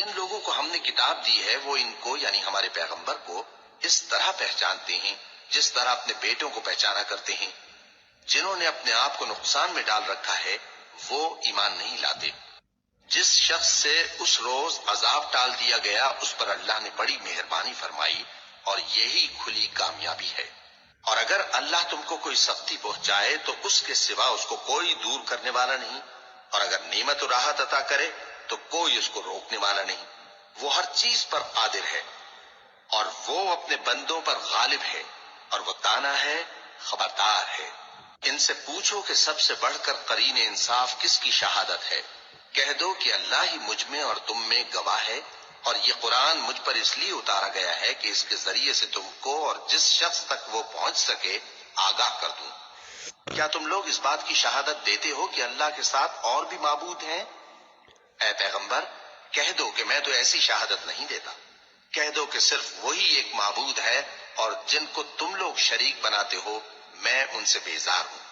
جن لوگوں کو ہم نے کتاب دی ہے وہ ان کو یعنی ہمارے پیغمبر کو اس طرح پہچانتے ہیں جس طرح اپنے بیٹوں کو پہچانا کرتے ہیں۔ جنہوں نے اپنے آپ کو نقصان میں ڈال رکھا ہے وہ ایمان نہیں لاتے۔ جس شخص سے اس روز عذاب ٹال دیا گیا اس پر اللہ نے بڑی مہربانی فرمائی اور یہی کھلی کامیابی ہے۔ اور اگر اللہ تم کو کوئی سختی پہنچائے تو اس کے سوا اس کو کوئی دور کرنے والا نہیں، اور اگر نعمت و راحت عطا کرے تو کوئی اس کو روکنے والا نہیں۔ وہ ہر چیز پر قادر ہے اور وہ اپنے بندوں پر غالب ہے اور وہ دانا ہے، خبردار ہے۔ ان سے پوچھو کہ سب سے بڑھ کر قرین انصاف کس کی شہادت ہے؟ کہہ دو کہ اللہ ہی مجھ میں اور تم میں گواہ ہے، اور یہ قرآن مجھ پر اس لیے اتارا گیا ہے کہ اس کے ذریعے سے تم کو اور جس شخص تک وہ پہنچ سکے آگاہ کر دوں۔ کیا تم لوگ اس بات کی شہادت دیتے ہو کہ اللہ کے ساتھ اور بھی معبود ہیں؟ اے پیغمبر کہہ دو کہ میں تو ایسی شہادت نہیں دیتا۔ کہہ دو کہ صرف وہی ایک معبود ہے اور جن کو تم لوگ شریک بناتے ہو میں ان سے بیزار ہوں۔